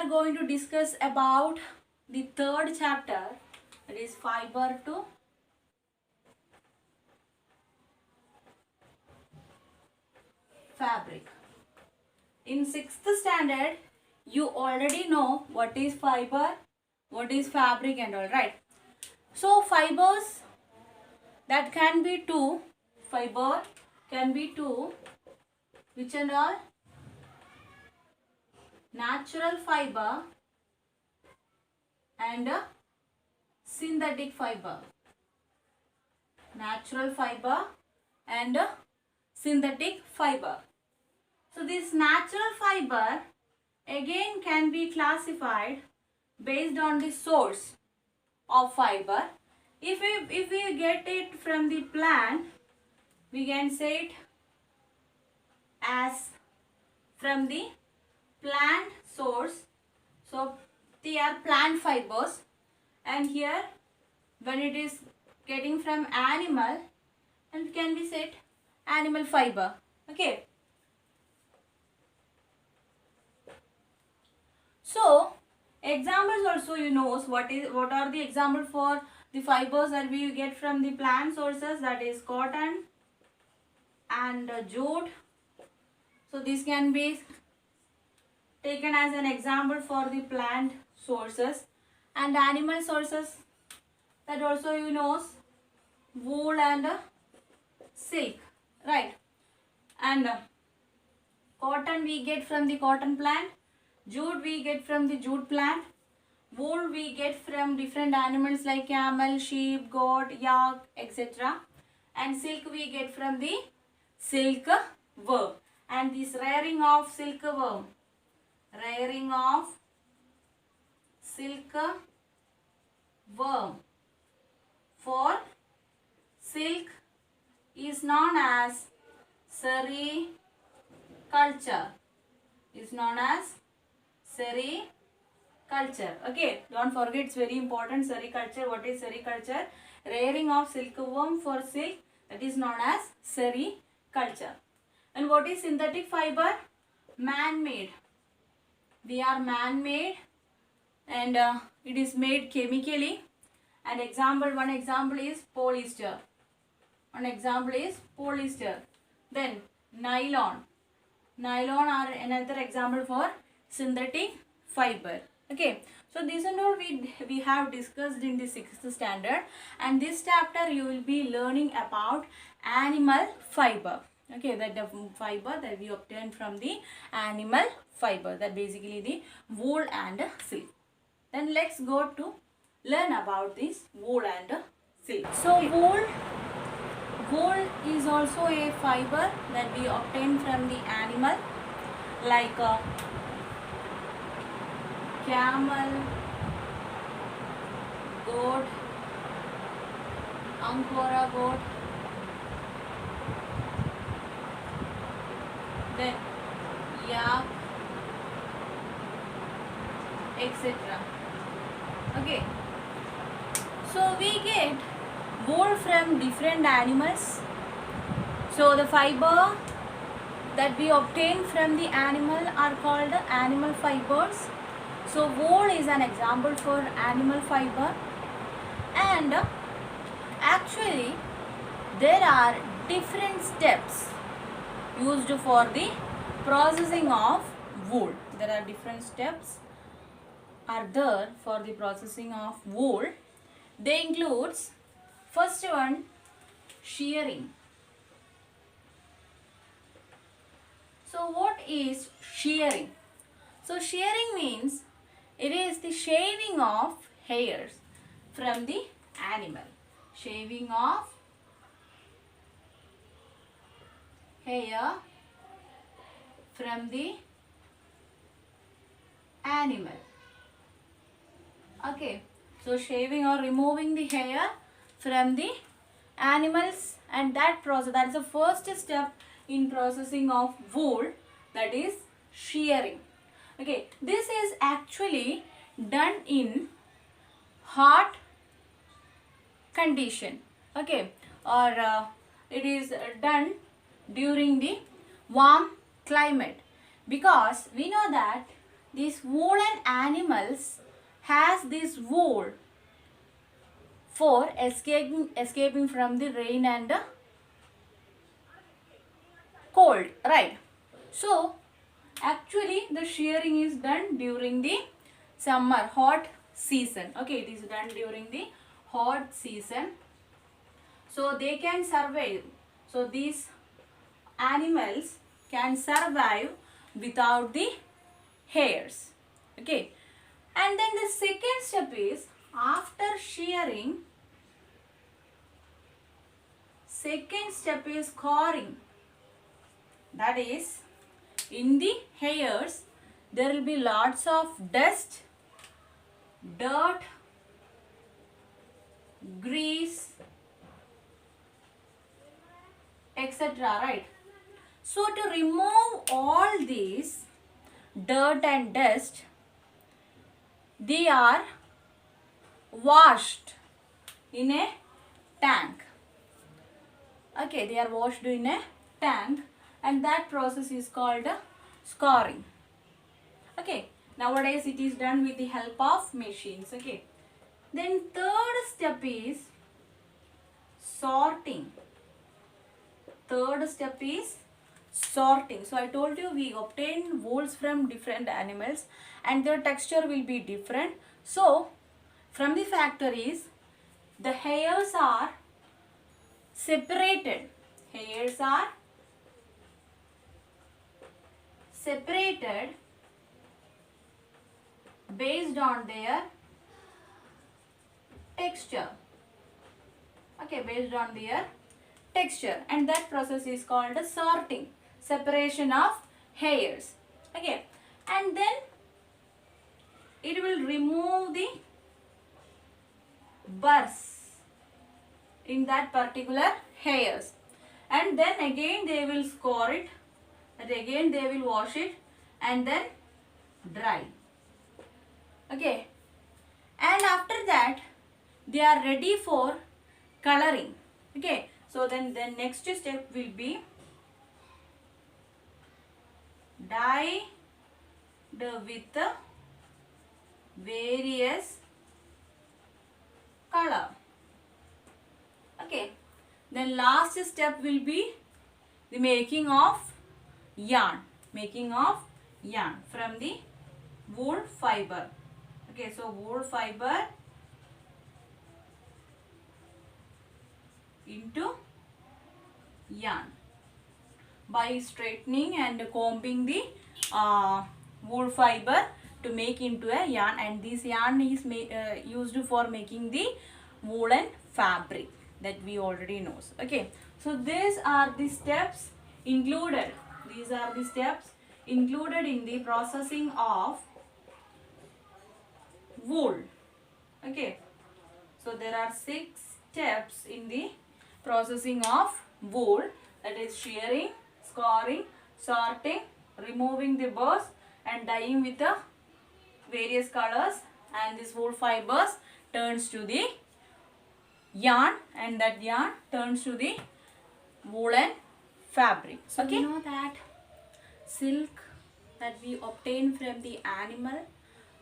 are going to discuss about the third chapter, that is fiber to fabric. In 6th standard, you already know what is fiber, what is fabric and all, right? So fibers, that can be two. Fiber can be two. Which and all? Natural fiber and synthetic fiber. Natural fiber and synthetic fiber. So this natural fiber again can be classified based on the source of fiber. If we get it from the plant, we can say it as from the plant source. So they are plant fibers, and here when it is getting from animal, and can be said animal fiber. Okay. So examples also, you know what are the examples for the fibers that we get from the plant sources, that is cotton and jute. So this can be taken as an example for the plant sources. And animal sources, that also you know, wool and silk, right? And cotton we get from the cotton plant, jute we get from the jute plant, wool we get from different animals like camel, sheep, goat, yak, etc. And silk we get from the silk worm. And this rearing of silkworm, rearing of silkworm for silk is known as sericulture. Is known as sericulture. Okay, don't forget, it's very important. Sericulture. What is sericulture? Rearing of silkworm for silk, that is known as sericulture. And what is synthetic fiber? Man-made. They are man-made, and it is made chemically. And one example is polyester. One example is polyester. Then nylon. Nylon are another example for synthetic fiber. Okay. So these and all we have discussed in the 6th standard. And this chapter you will be learning about animal fiber. Okay, that the fiber that we obtain from the animal fiber, that basically the wool and silk. Then let's go to learn about this wool and silk. So wool is also a fiber that we obtain from the animal, like camel, goat, Angora goat, then yak, etc. Okay. So we get wool from different animals. So the fiber that we obtain from the animal are called animal fibers. So wool is an example for animal fiber. And actually there are different steps used for the processing of wool. There are different steps are there for the processing of wool. They includes, first one, shearing. So what is shearing? So shearing means it is the shaving of hairs from the animal. Shaving of hair from the animal. Okay, so shaving or removing the hair from the animals, and that process, that is the first step in processing of wool, that is shearing. Okay, this is actually done in hot condition. Okay, or it is done during the warm climate, because we know that these woolen animals has this wool for escaping from the rain and cold, right? So actually the shearing is done during the summer hot season. Okay, it is done during the hot season, so they can survive. So these animals can survive without the hairs. Okay, and then the second step is, after shearing, second step is scoring. That is, in the hairs there will be lots of dust, dirt, grease, etc., right? So to remove all these dirt and dust, they are washed in a tank. Okay, they are washed in a tank, and that process is called scoring. Okay, nowadays it is done with the help of machines. Okay, then third step is sorting. Third step is sorting. So I told you we obtain wools from different animals and their texture will be different. So from the factories, the hairs are separated. Hairs are separated based on their texture. Okay, based on their texture, and that process is called sorting, separation of hairs. Okay, and then it will remove the burrs in that particular hairs, and then again they will score it, and again they will wash it and then dry. Okay, and after that they are ready for coloring. Okay, so then the next step will be dye with the various color. Okay, then last step will be the making of yarn. Making of yarn from the wool fiber. Okay, so wool fiber into yarn by straightening and combing the wool fiber to make into a yarn, and this yarn is used for making the woolen fabric that we already know. Okay, so these are the steps included. These are the steps included in the processing of wool. Okay, so there are 6 steps in the processing of wool, that is shearing, scoring, sorting, removing the burrs and dyeing with the various colors, and this wool fibers turns to the yarn, and that yarn turns to the woolen fabric. So okay, we know that silk that we obtain from the animal,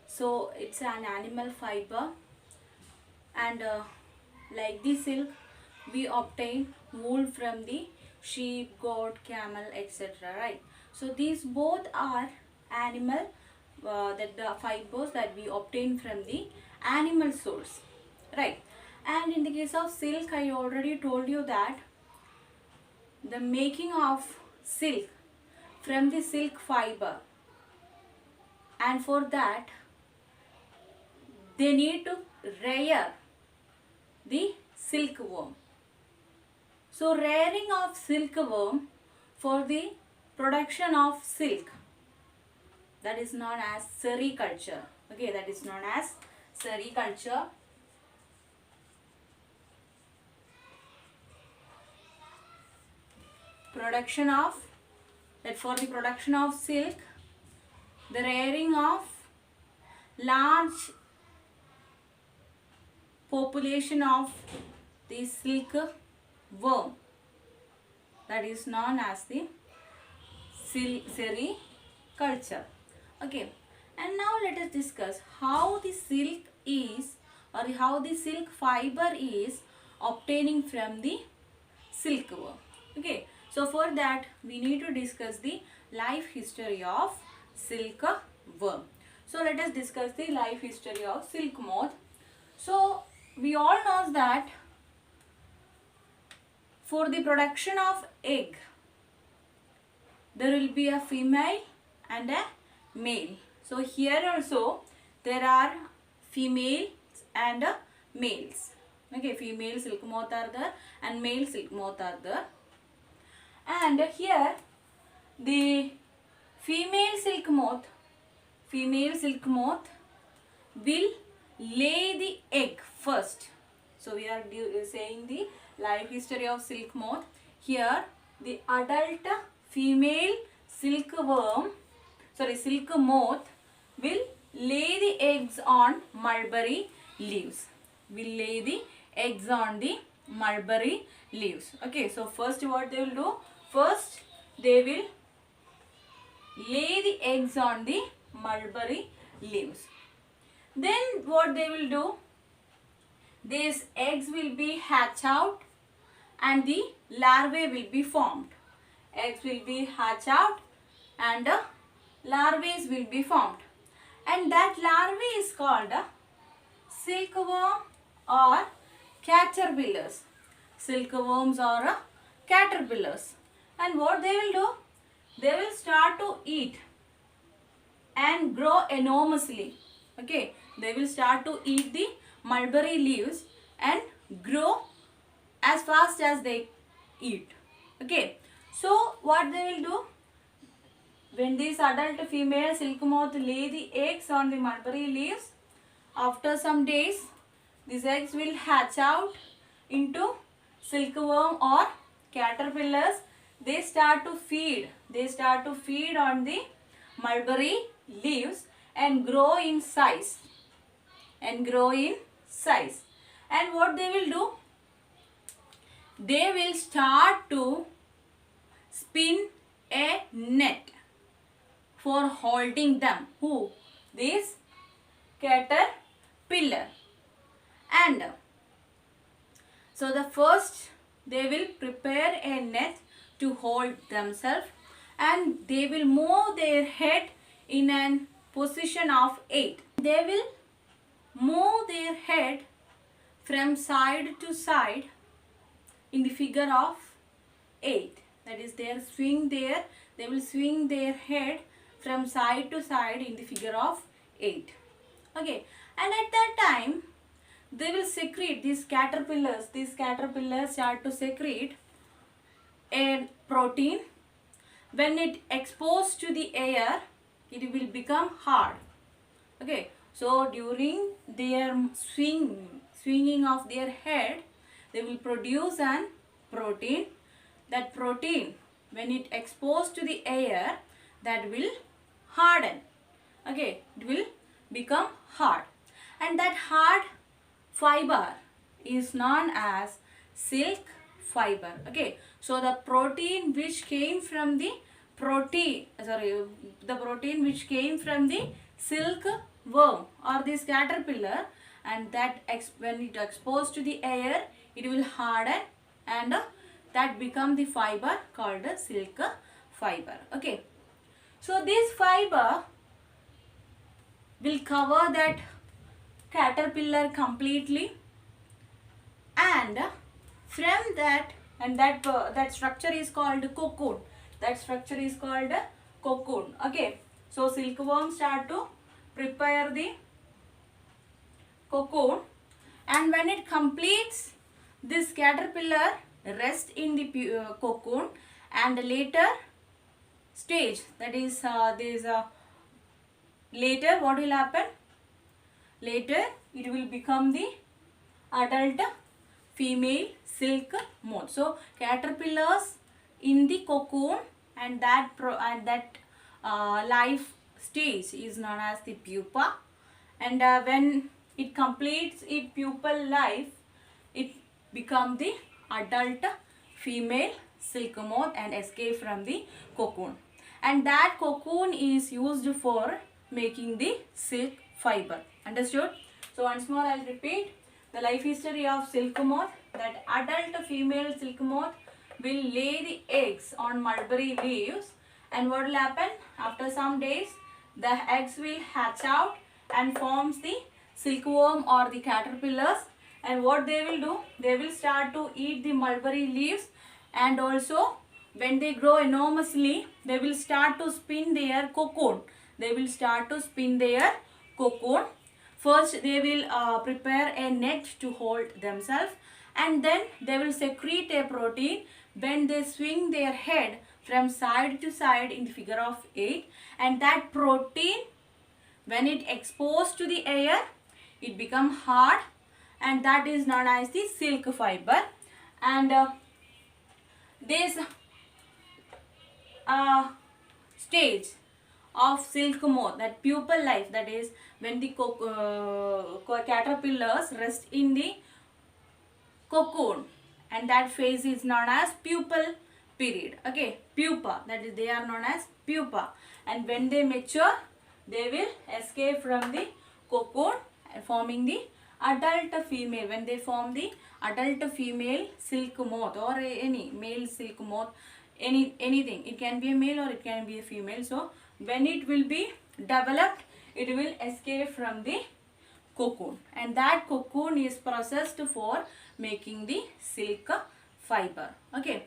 so it's an animal fiber, and like the silk we obtain wool from the sheep, goat, camel, etc., right? So these both are animal that the fibers that we obtain from the animal source, right? And in the case of silk, I already told you that the making of silk from the silk fiber, and for that they need to rear the silkworm. So rearing of silkworm for the production of silk, that is known as sericulture. Okay, that is known as sericulture. Production of, that for the production of silk, the rearing of large population of the silkworm, that is known as the sericulture. Okay, And now let us discuss how the silk is, or how the silk fiber is obtaining from the silkworm. Okay, so for that we need to discuss the life history of silkworm. So let us discuss the life history of silk moth. So we all know that for the production of egg, there will be a female and a male. So here also there are females and males. Okay, female silk moth are there and male silk moth are there. And here the female silk moth will lay the egg first. So we are saying the life history of silk moth. Here the adult female silk moth will lay the eggs on mulberry leaves. Okay, so first what they will do? First they will lay the eggs on the mulberry leaves. Then what they will do? These eggs will be hatched out and the larvae will be formed. Eggs will be hatched out and larvae will be formed. And that larvae is called silkworm or caterpillars. Silkworms or caterpillars. And what they will do? They will start to eat and grow enormously. Okay, they will start to eat the mulberry leaves and grow as fast as they eat. Okay, so what they will do? When these adult female silk moth lay the eggs on the mulberry leaves, after some days these eggs will hatch out into silkworm or caterpillars. They start to feed on the mulberry leaves and grow in size. And what they will do? They will start to spin a net for holding them. Who? This caterpillar. And so the first they will prepare a net to hold themselves, and they will move their head in a position of 8. They will move their head from side to side in the figure of 8. That is, they will swing their head from side to side in the figure of 8. Okay, and at that time they will secrete, these caterpillars start to secrete a protein. When it exposed to the air, it will become hard. Okay, so during their swinging of their head, they will produce an protein. That protein, when it exposed to the air, that will harden. Okay, it will become hard, and that hard fiber is known as silk fiber. Okay, so the protein which came from the silkworm or this caterpillar, and that when it exposed to the air, it will harden, and that become the fiber called silk fiber. Okay, so this fiber will cover that caterpillar completely, and from that, and that structure is called cocoon. Okay, so silkworm start to prepare the cocoon, and when it completes, this caterpillar rest in the cocoon, and later stage, that is later what will happen? Later it will become the adult female silk moth. So caterpillars in the cocoon, and that life stage is known as the pupa, and when it completes its pupal life, it become the adult female silk moth and escape from the cocoon, and that cocoon is used for making the silk fiber. Understood? So once more I'll repeat the life history of silk moth. That adult female silk moth will lay the eggs on mulberry leaves, and what will happen after some days, the eggs will hatch out and forms the silkworm or the caterpillars. And what they will do, they will start to eat the mulberry leaves, and also when they grow enormously, they will start to spin their cocoon. They will start to spin their cocoon. First they will prepare a net to hold themselves, and then they will secrete a protein when they swing their head from side to side in the figure of 8, and that protein, when it exposed to the air, it become hard, and that is known as the silk fiber. And this stage of silk moth, that pupal life, that is when the caterpillars rest in the cocoon, and that phase is known as pupal period. Okay, pupa, that is they are known as pupa, and when they mature, they will escape from the cocoon and forming the adult female. When they form the adult female silk moth or any male silk moth, anything, it can be a male or it can be a female. So when it will be developed, it will escape from the cocoon, and that cocoon is processed for making the silk fiber. Okay,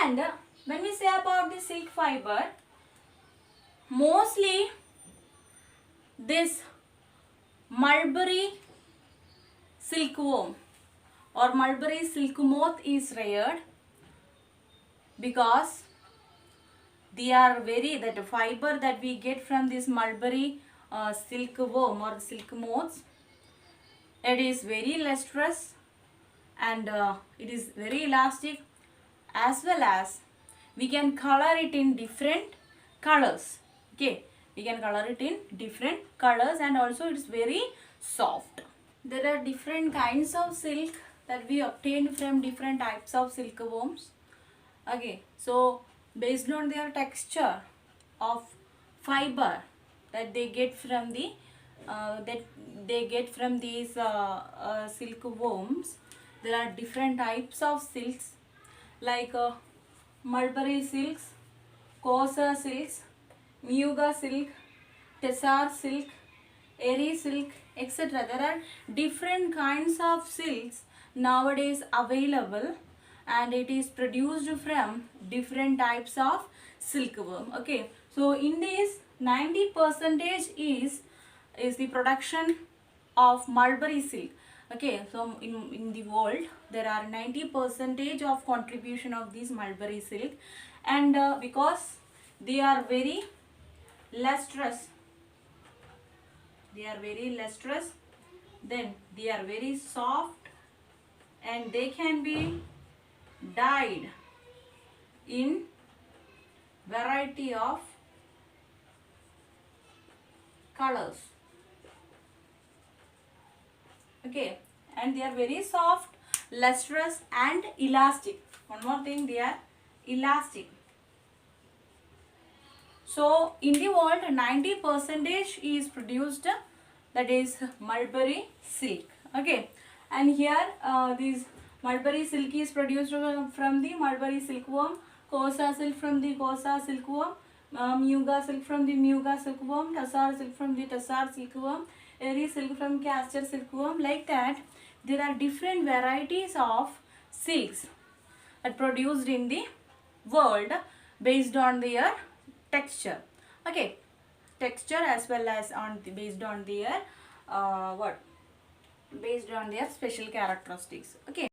and when we say about the silk fiber, mostly this mulberry silkworm or mulberry silk moth is reared, because they are that fiber that we get from this mulberry silkworm or silk moths, it is very lustrous, and it is very elastic, as well as we can color it in different colors. Okay, we can color it in different colors, and also it is very soft. There are different kinds of silk that we obtained from different types of silkworms. Okay, so based on their texture of fiber that they get from the these silkworms, there are different types of silks, like mulberry silks, kosa silks, muga silk, tessar silk, eri silk, etc. There are different kinds of silks nowadays available, and it is produced from different types of silkworm. Okay, so in this 90% is the production of mulberry silk. Okay, so in the world there are 90% of contribution of this mulberry silk, and because they are very lustrous, then they are very soft, and they can be dyed in variety of colors. Okay, and they are very soft, lustrous, and elastic. One more thing, they are elastic. So in the world 90% is produced, that is mulberry silk. Okay, and here this mulberry silk is produced from the mulberry silkworm, kosa silk from the kosa silkworm, muga silk from the muga silkworm, tassar silk from the tassar silkworm, eri silk from castor silkworm. Like that, there are different varieties of silks that produced in the world based on their texture. Okay, texture as well as based on their based on their special characteristics. Okay.